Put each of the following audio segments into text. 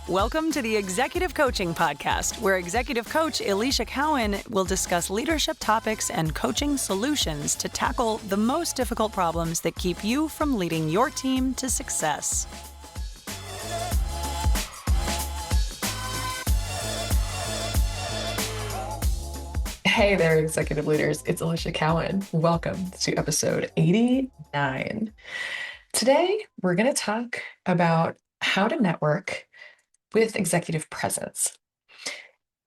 Welcome to the Executive Coaching Podcast, where executive coach Alicia Cowan will discuss leadership topics and coaching solutions to tackle the most difficult problems that keep you from leading your team to success. Hey there, executive leaders. It's Alicia Cowan. Welcome to episode 89. Today, we're going to talk about how to network with executive presence.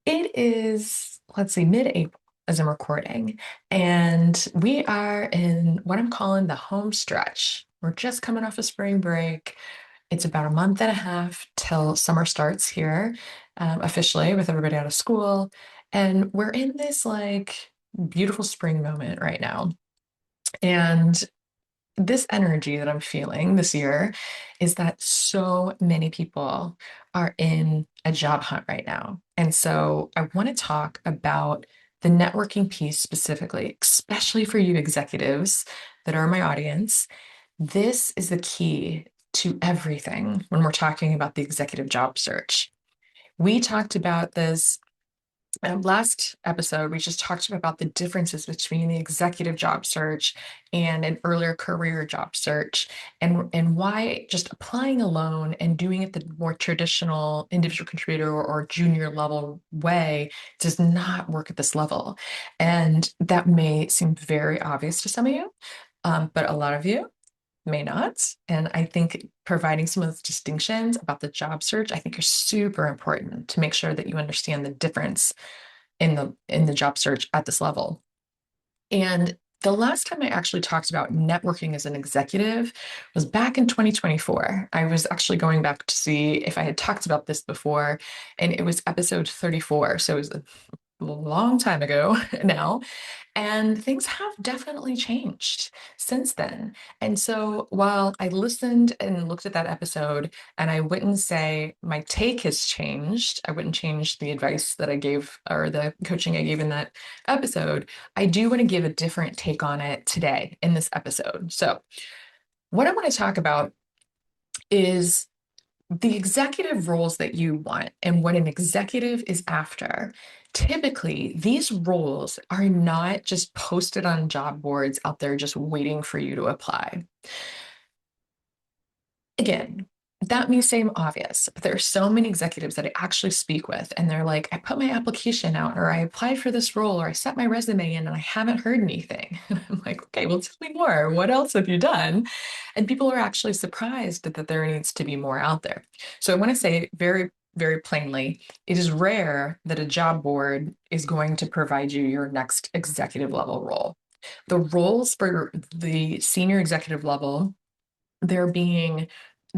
It is, mid-April as I'm recording, and we are in what I'm calling the home stretch. We're just coming off of spring break. It's about a month and a half till summer starts here, officially with everybody out of school. And we're in this beautiful spring moment right now. And this energy that I'm feeling this year is that so many people are in a job hunt right now. And so I want to talk about the networking piece specifically, especially for you executives that are my audience. This is the key to everything when we're talking about the executive job search. We talked about this last episode. We just talked about the differences between the executive job search and an earlier career job search, and why just applying alone and doing it the more traditional individual contributor or junior level way does not work at this level. And that may seem very obvious to some of you, but a lot of you may not. And I think providing some of those distinctions about the job search, I think are super important to make sure that you understand the difference in the job search at this level. And the last time I actually talked about networking as an executive was back in 2024. I was actually going back to see if I had talked about this before, and it was episode 34. So it was a long time ago now. And things have definitely changed since then. And so while I listened and looked at that episode, and I wouldn't say my take has changed, I wouldn't change the advice that I gave or the coaching I gave in that episode, I do want to give a different take on it today in this episode. So what I want to talk about is the executive roles that you want and what an executive is after. Typically, these roles are not just posted on job boards out there just waiting for you to apply. Again, that may seem obvious, but there are so many executives that I actually speak with, and they're like, I put my application out, or I applied for this role, or I set my resume in, and I haven't heard anything. I'm like, okay, well, tell me more. What else have you done? And people are actually surprised that there needs to be more out there. So I want to say very, very plainly, it is rare that a job board is going to provide you your next executive level role. The roles for the senior executive level, they're being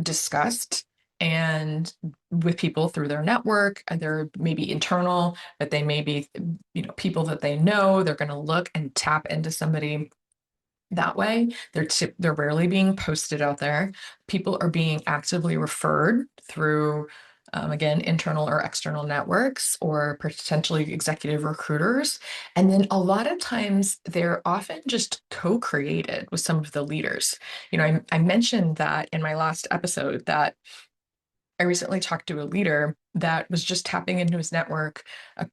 discussed and with people through their network. They're maybe internal, but they may be, people that they know. They're going to look and tap into somebody that way. They're rarely being posted out there. People are being actively referred through, again, internal or external networks or potentially executive recruiters. And then a lot of times they're often just co-created with some of the leaders. I mentioned that in my last episode that I recently talked to a leader that was just tapping into his network,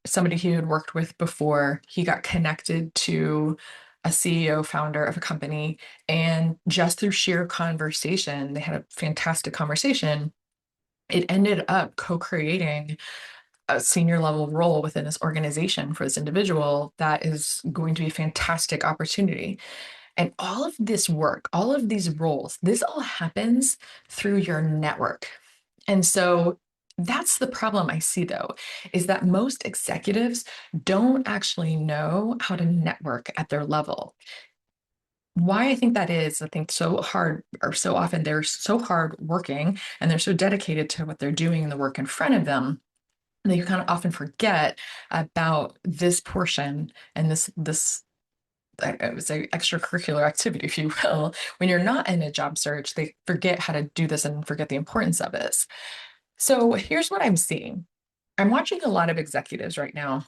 somebody he had worked with before. He got connected to a CEO founder of a company, and just through sheer conversation, they had a fantastic conversation. It ended up co-creating a senior level role within this organization for this individual that is going to be a fantastic opportunity. And all of this work, all of these roles, this all happens through your network. And so that's the problem I see, though, is that most executives don't actually know how to network at their level. Why I think that is, I think so hard, or so often they're so hard working and they're so dedicated to what they're doing and the work in front of them, they kind of often forget about this portion and this I would say extracurricular activity, if you will. When you're not in a job search, they forget how to do this and forget the importance of this. So here's what I'm seeing. I'm watching a lot of executives right now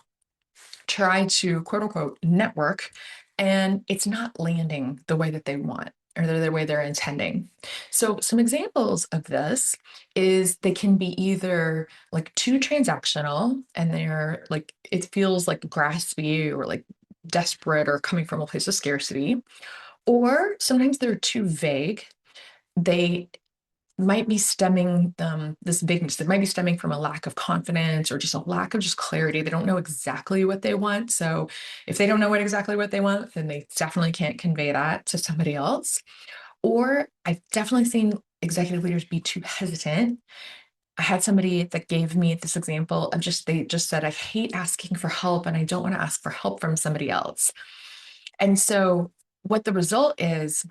try to quote unquote network, and it's not landing the way that they want. or the way they're intending. So some examples of this is they can be either like too transactional and they're like, it feels like graspy or like desperate or coming from a place of scarcity, or sometimes they're too vague. They might be stemming this vagueness that might be stemming from a lack of confidence or just a lack of just clarity. They don't know exactly what they want. So if they don't know exactly what they want, then they definitely can't convey that to somebody else. Or I've definitely seen executive leaders be too hesitant. I had somebody that gave me this example of they just said, I hate asking for help and I don't want to ask for help from somebody else. And so what the result is,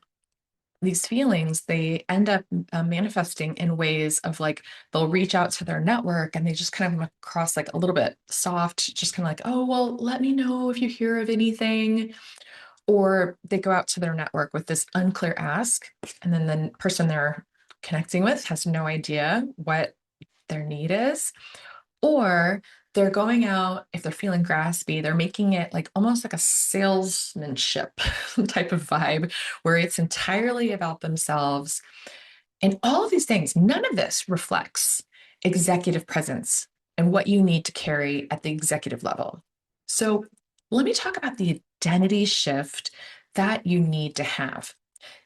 these feelings, they end up manifesting in ways of like, they'll reach out to their network and they just kind of come across like a little bit soft, just kind of like, oh, well, let me know if you hear of anything. Or they go out to their network with this unclear ask, and then the person they're connecting with has no idea what their need is. Or they're going out, if they're feeling graspy, they're making it like almost like a salesmanship type of vibe where it's entirely about themselves. And all of these things, none of this reflects executive presence and what you need to carry at the executive level. So let me talk about the identity shift that you need to have.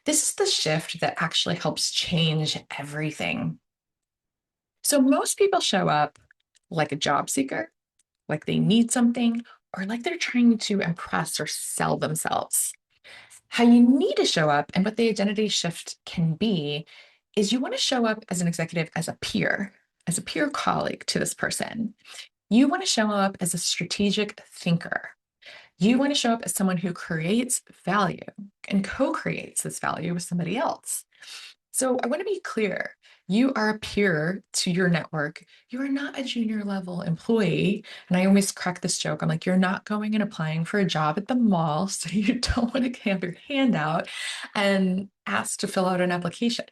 This is the shift that actually helps change everything. So most people show up like a job seeker, like they need something, or like they're trying to impress or sell themselves. How you need to show up and what the identity shift can be is you want to show up as an executive as a peer colleague to this person. You want to show up as a strategic thinker. You want to show up as someone who creates value and co creates this value with somebody else. So I want to be clear. You are a peer to your network. You are not a junior level employee. And I always crack this joke. I'm like, you're not going and applying for a job at the mall. So you don't want to have your hand out and ask to fill out an application,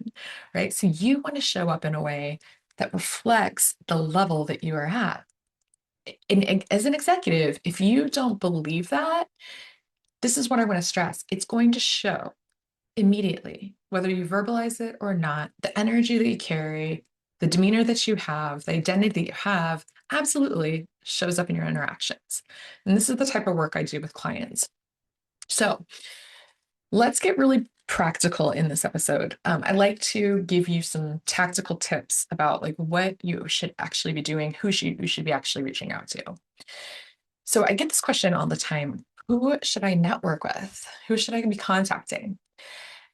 right? So you want to show up in a way that reflects the level that you are at. And as an executive, if you don't believe that, this is what I want to stress. It's going to show immediately, whether you verbalize it or not, the energy that you carry, the demeanor that you have, the identity that you have absolutely shows up in your interactions. And this is the type of work I do with clients. So let's get really practical in this episode. I'd like to give you some tactical tips about like what you should actually be doing, who you should be actually reaching out to. So I get this question all the time. Who should I network with? Who should I be contacting?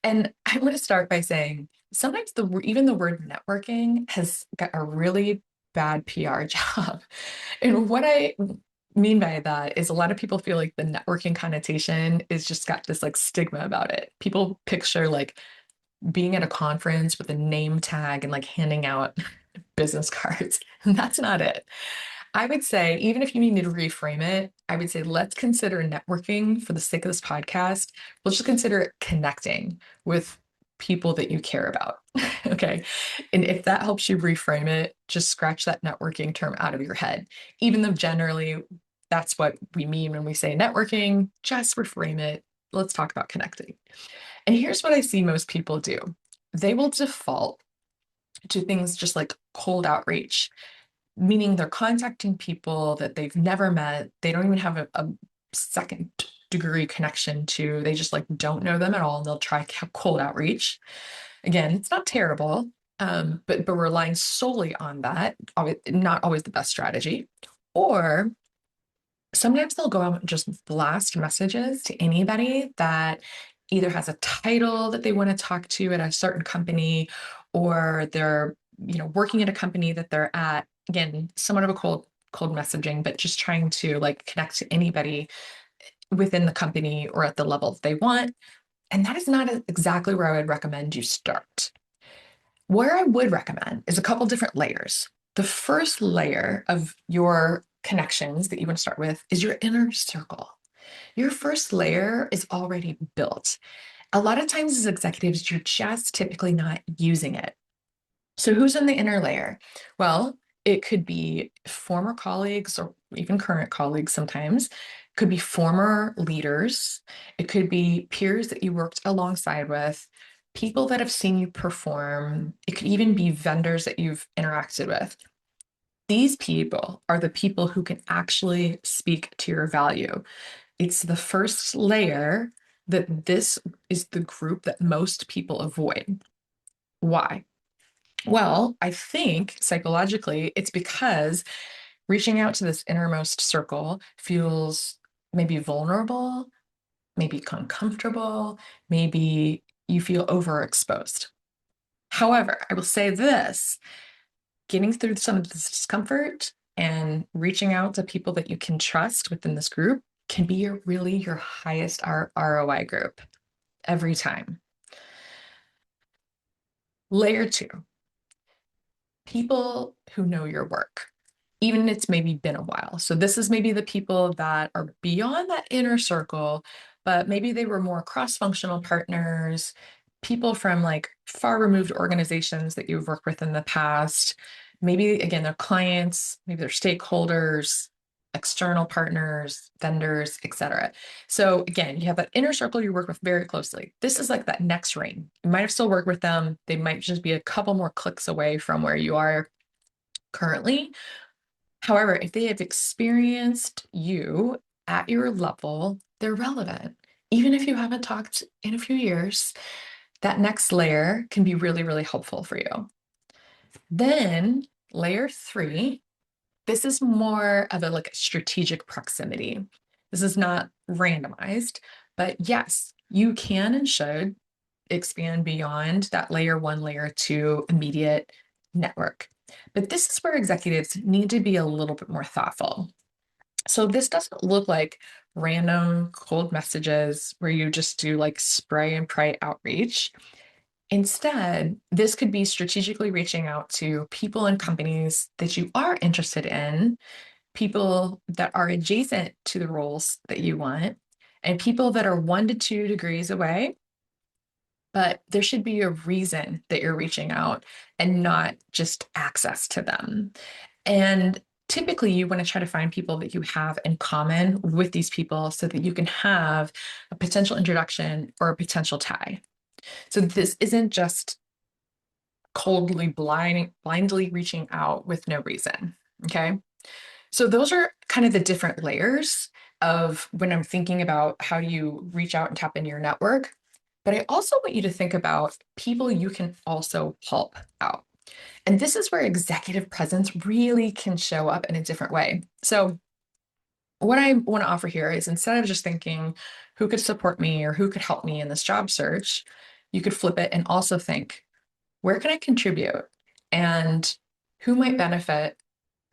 And I want to start by saying sometimes even the word networking has got a really bad PR job. And what I mean by that is a lot of people feel like the networking connotation is just got this like stigma about it. People picture like being at a conference with a name tag and like handing out business cards. And that's not it. I would say, even if you need me to reframe it, I would say let's consider networking for the sake of this podcast. Let's just consider it connecting with people that you care about. Okay. And if that helps you reframe it, just scratch that networking term out of your head. Even though generally that's what we mean when we say networking, just reframe it. Let's talk about connecting. And here's what I see most people do. They will default to things just like cold outreach, meaning they're contacting people that they've never met. They don't even have a second degree connection to. They just like don't know them at all. And they'll try cold outreach. Again, it's not terrible, but relying solely on that, not always the best strategy. Or sometimes they'll go out and just blast messages to anybody that either has a title that they want to talk to at a certain company, or they're working at a company that they're at. Again, somewhat of a cold messaging, but just trying to like connect to anybody within the company or at the level they want. And that is not exactly where I would recommend you start. Where I would recommend is a couple different layers. The first layer of your connections that you want to start with is your inner circle. Your first layer is already built. A lot of times as executives, you're just typically not using it. So who's in the inner layer? Well, It could be former colleagues or even current colleagues sometimes. It could be former leaders. It could be peers that you worked alongside with, people that have seen you perform. It could even be vendors that you've interacted with. These people are the people who can actually speak to your value. It's the first layer that this is the group that most people avoid. Why? Well, I think psychologically it's because reaching out to this innermost circle feels maybe vulnerable, maybe uncomfortable, maybe you feel overexposed. However, I will say this, getting through some of this discomfort and reaching out to people that you can trust within this group can be really your highest ROI group every time. Layer two, people who know your work, even it's maybe been a while. So this is maybe the people that are beyond that inner circle, but maybe they were more cross-functional partners, people from like far removed organizations that you've worked with in the past. Maybe again, they're clients, maybe they're stakeholders, external partners, vendors, etc. So again, you have that inner circle you work with very closely. This is like that next ring. You might have still worked with them. They might just be a couple more clicks away from where you are currently. However, if they have experienced you at your level, they're relevant. Even if you haven't talked in a few years, that next layer can be really, really helpful for you. Then layer three, this is more of a like strategic proximity. This is not randomized, but yes, you can and should expand beyond that layer one, layer two immediate network. But this is where executives need to be a little bit more thoughtful. So this doesn't look like random cold messages where you just do like spray and pray outreach. Instead, this could be strategically reaching out to people and companies that you are interested in, people that are adjacent to the roles that you want, and people that are 1 to 2 degrees away. But there should be a reason that you're reaching out and not just access to them. And typically, you want to try to find people that you have in common with these people so that you can have a potential introduction or a potential tie. So this isn't just coldly blindly reaching out with no reason. Okay. So those are kind of the different layers of when I'm thinking about how you reach out and tap into your network. But I also want you to think about people you can also help out. And this is where executive presence really can show up in a different way. So what I want to offer here is instead of just thinking who could support me or who could help me in this job search, you could flip it and also think, where can I contribute? And who might benefit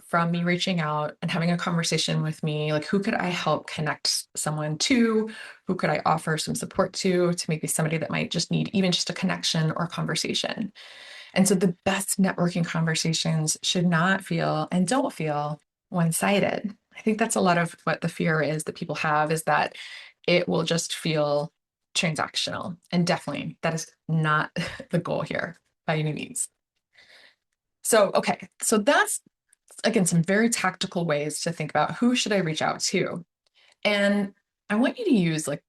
from me reaching out and having a conversation with me? Like, who could I help connect someone to? Who could I offer some support to maybe somebody that might just need even just a connection or conversation? And so the best networking conversations should not feel and don't feel one-sided. I think that's a lot of what the fear is that people have, is that it will just feel transactional. And definitely that is not the goal here by any means. So, okay, so that's again some very tactical ways to think about who should I reach out to. And I want you to use like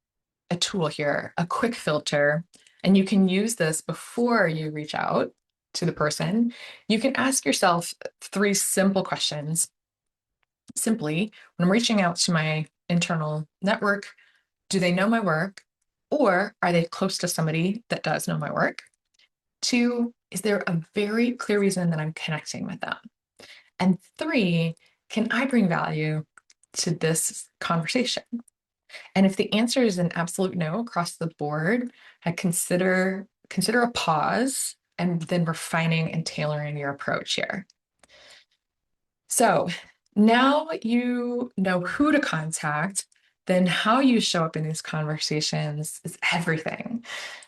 a tool here, a quick filter, and you can use this before you reach out to the person. You can ask yourself 3 simple questions. Simply, when I'm reaching out to my internal network, do they know my work? Or are they close to somebody that does know my work? 2, is there a very clear reason that I'm connecting with them? And 3, can I bring value to this conversation? And if the answer is an absolute no across the board, I consider a pause and then refining and tailoring your approach here. So now you know who to contact, then how you show up in these conversations is everything,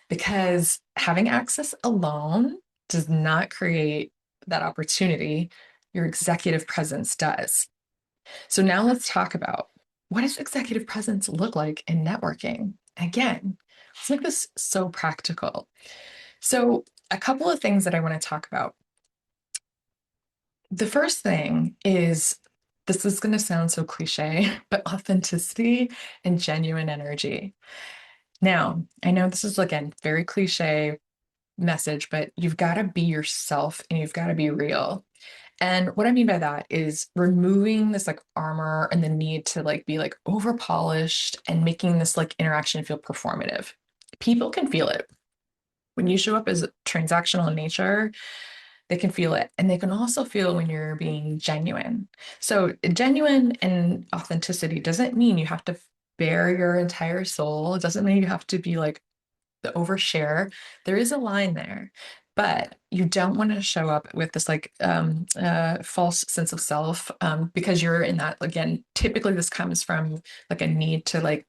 because having access alone does not create that opportunity. Your executive presence does. So now let's talk about, what does executive presence look like in networking? Again, let's make this so practical. So a couple of things that I want to talk about. The first thing is this is going to sound so cliche, but authenticity and genuine energy. Now, I know this is again very cliche message, but you've got to be yourself and you've got to be real. And what I mean by that is removing this like armor and the need to like be like over polished and making this like interaction feel performative. People can feel it. When you show up as transactional in nature, they can feel it. And they can also feel when you're being genuine. So, genuine and authenticity doesn't mean you have to bare your entire soul. It doesn't mean you have to be like the overshare. There is a line there, but you don't want to show up with this like false sense of self because you're in that, again, typically this comes from like a need to like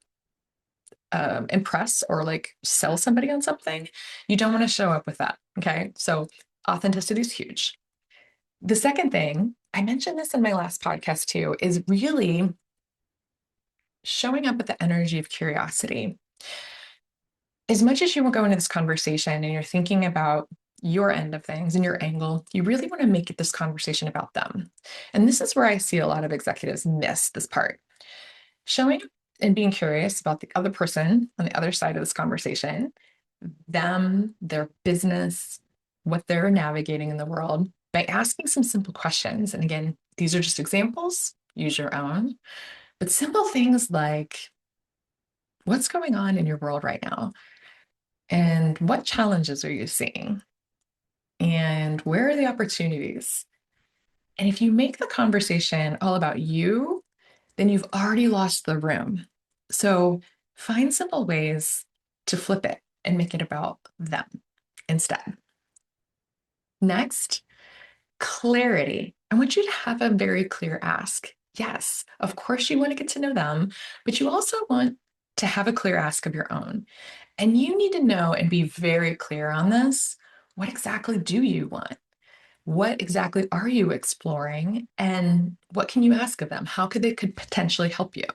impress or like sell somebody on something. You don't want to show up with that. Okay. So authenticity is huge. The second thing, I mentioned this in my last podcast too, is really showing up with the energy of curiosity. As much as you will go into this conversation and you're thinking about your end of things and your angle, you really want to make it this conversation about them. And this is where I see a lot of executives miss this part. Showing and being curious about the other person on the other side of this conversation, them, their business, what they're navigating in the world by asking some simple questions. And again, these are just examples, use your own, but simple things like, what's going on in your world right now? And what challenges are you seeing? And where are the opportunities? And if you make the conversation all about you, then you've already lost the room. So find simple ways to flip it and make it about them instead. Next, clarity. I want you to have a very clear ask. Yes, of course, you want to get to know them, but you also want to have a clear ask of your own. And you need to know and be very clear on this. What exactly do you want? What exactly are you exploring? And what can you ask of them? How could potentially help you?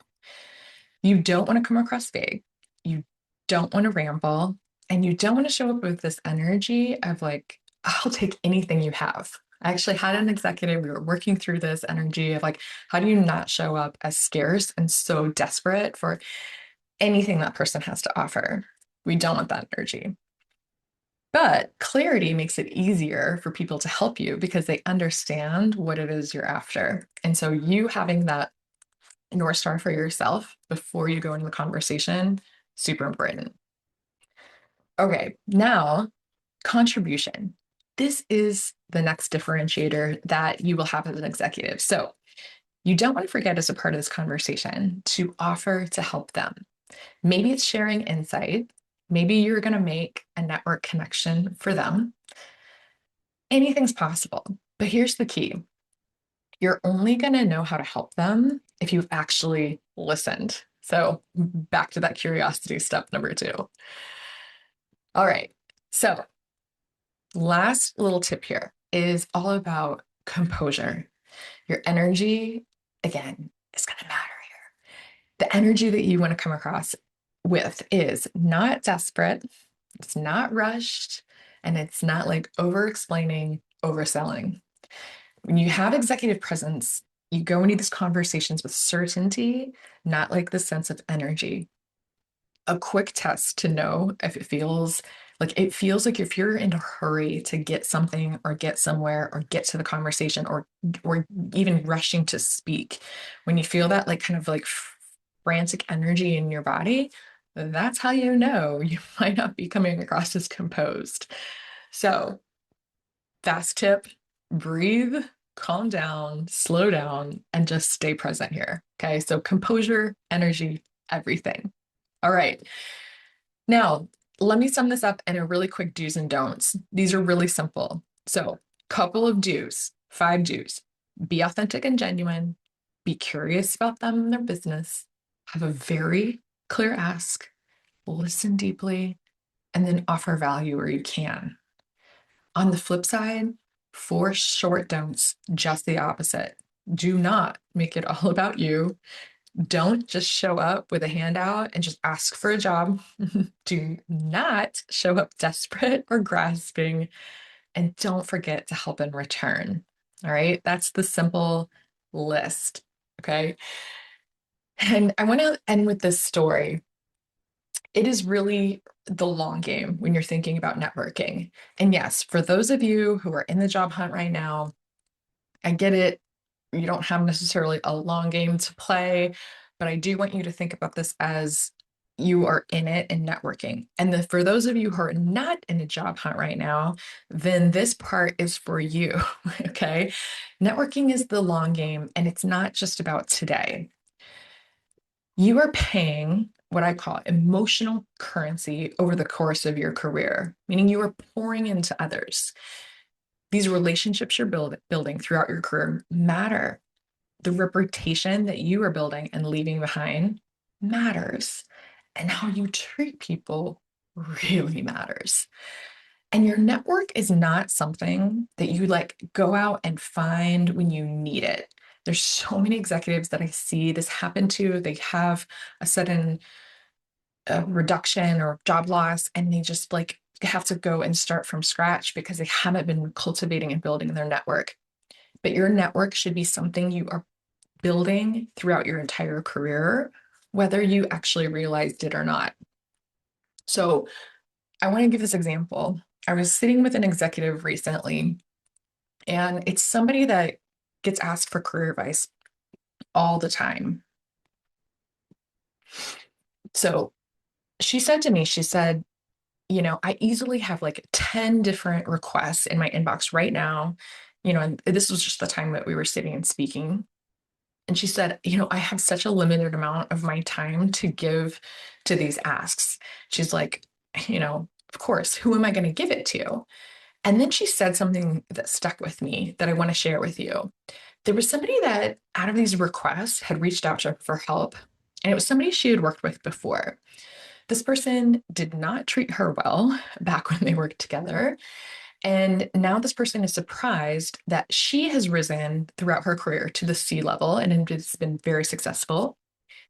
You don't want to come across vague. You don't want to ramble. And you don't want to show up with this energy of like, I'll take anything you have. I actually had an executive, we were working through this energy of like, how do you not show up as scarce and so desperate for anything that person has to offer? We don't want that energy. But clarity makes it easier for people to help you because they understand what it is you're after. And so you having that North Star for yourself before you go into the conversation, super important. Okay, now contribution. This is the next differentiator that you will have as an executive. So you don't want to forget as a part of this conversation to offer to help them. Maybe it's sharing insight. Maybe you're going to make a network connection for them. Anything's possible. But here's the key. You're only going to know how to help them if you've actually listened. So back to that curiosity step number 2. All right. So last little tip here is all about composure. Your energy, again, is going to matter here. The energy that you want to come across with is not desperate, it's not rushed, and it's not like over explaining, overselling. When you have executive presence, you go into these conversations with certainty, not like the sense of energy. A quick test to know if it feels like if you're in a hurry to get something or get somewhere or get to the conversation or even rushing to speak, when you feel that like kind of like frantic energy in your body, that's how you know you might not be coming across as composed. So fast tip, breathe, calm down, slow down, and just stay present here. Okay. So composure, energy, everything. All right. Now, let me sum this up in a really quick do's and don'ts. These are really simple. So, couple of do's, 5 do's. Be authentic and genuine. Be curious about them and their business. Have a very clear ask. Listen deeply, and then offer value where you can. On the flip side, 4 short don'ts, just the opposite. Do not make it all about you. Don't just show up with a handout and just ask for a job. Do not show up desperate or grasping. And don't forget to help in return. All right. That's the simple list. Okay. And I want to end with this story. It is really the long game when you're thinking about networking. And yes, for those of you who are in the job hunt right now, I get it. You don't have necessarily a long game to play, but I do want you to think about this as you are in it and networking. And for those of you who are not in a job hunt right now, then this part is for you. Okay. Networking is the long game, and it's not just about today. You are paying what I call emotional currency over the course of your career, meaning you are pouring into others. These relationships you're building throughout your career matter. The reputation that you are building and leaving behind matters. And how you treat people really matters. And your network is not something that you like go out and find when you need it. There's so many executives that I see this happen to. They have a sudden reduction or job loss, and they just like have to go and start from scratch because they haven't been cultivating and building their network. But your network should be something you are building throughout your entire career, whether you actually realized it or not. So I want to give this example. I was sitting with an executive recently, and it's somebody that gets asked for career advice all the time. So she said to me, she said, I easily have like 10 different requests in my inbox right now. And this was just the time that we were sitting and speaking. And she said, I have such a limited amount of my time to give to these asks. She's like, of course, who am I going to give it to? And then she said something that stuck with me that I want to share with you. There was somebody that out of these requests had reached out to her for help, and it was somebody she had worked with before. This person did not treat her well back when they worked together. And now this person is surprised that she has risen throughout her career to the C level and has been very successful.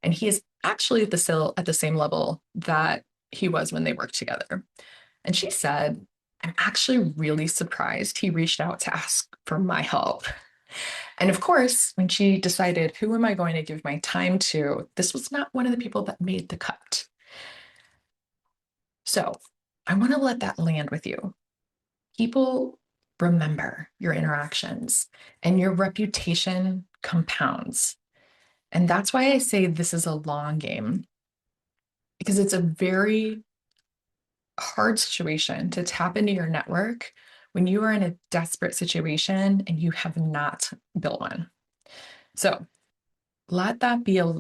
And he is actually at the same level that he was when they worked together. And she said, I'm actually really surprised he reached out to ask for my help. And of course, when she decided, who am I going to give my time to? This was not one of the people that made the cut. So I want to let that land with you. People remember your interactions, and your reputation compounds. And that's why I say this is a long game, because it's a very hard situation to tap into your network when you are in a desperate situation and you have not built one. So let that be a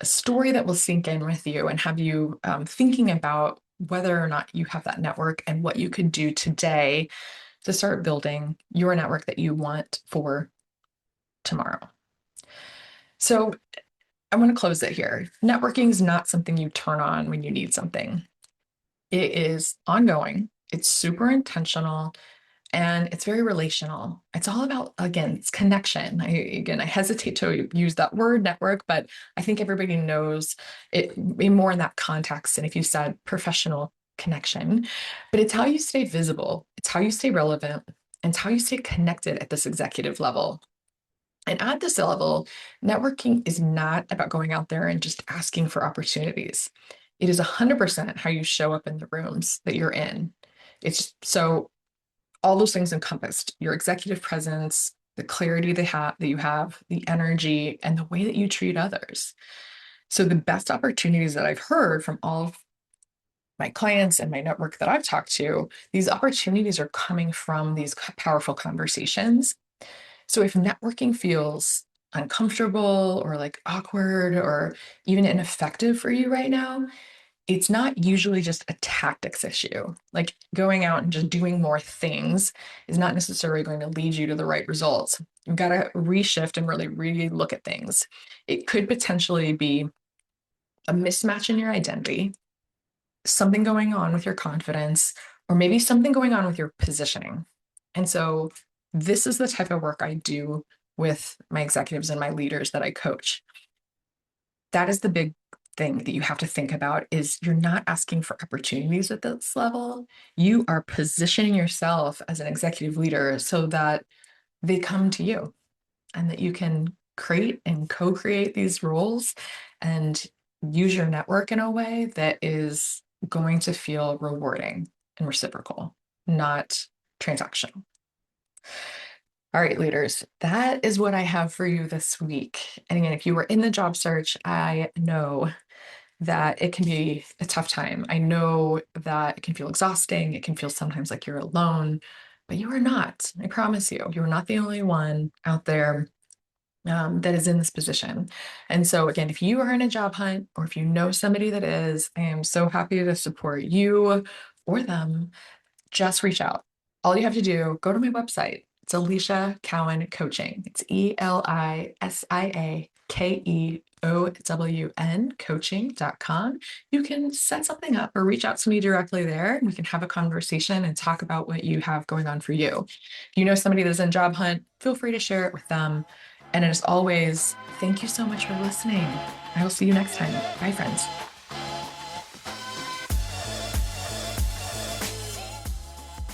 story that will sink in with you and have you thinking about whether or not you have that network and what you could do today to start building your network that you want for tomorrow. So I want to close it here. Networking is not something you turn on when you need something. It is ongoing. It's super intentional, and it's very relational. It's all about, again, it's connection. I hesitate to use that word network, but I think everybody knows it more in that context. And if you said professional connection, but it's how you stay visible, it's how you stay relevant, and it's how you stay connected at this executive level. And at this level, networking is not about going out there and just asking for opportunities. It is 100% how you show up in the rooms that you're in. It's so all those things encompassed your executive presence, the clarity that you have, the energy, and the way that you treat others. So the best opportunities that I've heard from all of my clients and my network that I've talked to, these opportunities are coming from these powerful conversations. So if networking feels uncomfortable or like awkward or even ineffective for you right now, it's not usually just a tactics issue. Like going out and just doing more things is not necessarily going to lead you to the right results. You've got to reshift and really look at things. It could potentially be a mismatch in your identity, something going on with your confidence, or maybe something going on with your positioning. And so this is the type of work I do with my executives and my leaders that I coach. That is the big thing that you have to think about is you're not asking for opportunities at this level. You are positioning yourself as an executive leader so that they come to you and that you can create and co-create these roles and use your network in a way that is going to feel rewarding and reciprocal, not transactional. All right, leaders, that is what I have for you this week. And again, if you were in the job search, I know that it can be a tough time. I know that it can feel exhausting. It can feel sometimes like you're alone, but you are not. I promise you, you're not the only one out there that is in this position. And so, again, if you are in a job hunt or if you know somebody that is, I am so happy to support you or them. Just reach out. All you have to do, go to my website. It's Alicia Cowan Coaching. It's ELISIAKEOWN coaching.com. You can set something up or reach out to me directly there, and we can have a conversation and talk about what you have going on for you. If you know somebody that's in job hunt, feel free to share it with them. And as always, thank you so much for listening. I will see you next time. Bye, friends.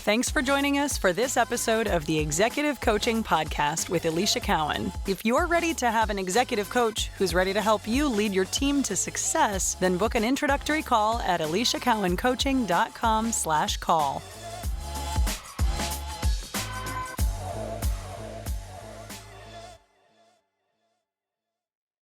Thanks for joining us for this episode of the Executive Coaching Podcast with Alicia Cowan. If you're ready to have an executive coach who's ready to help you lead your team to success, then book an introductory call at aliciacowancoaching.com/call.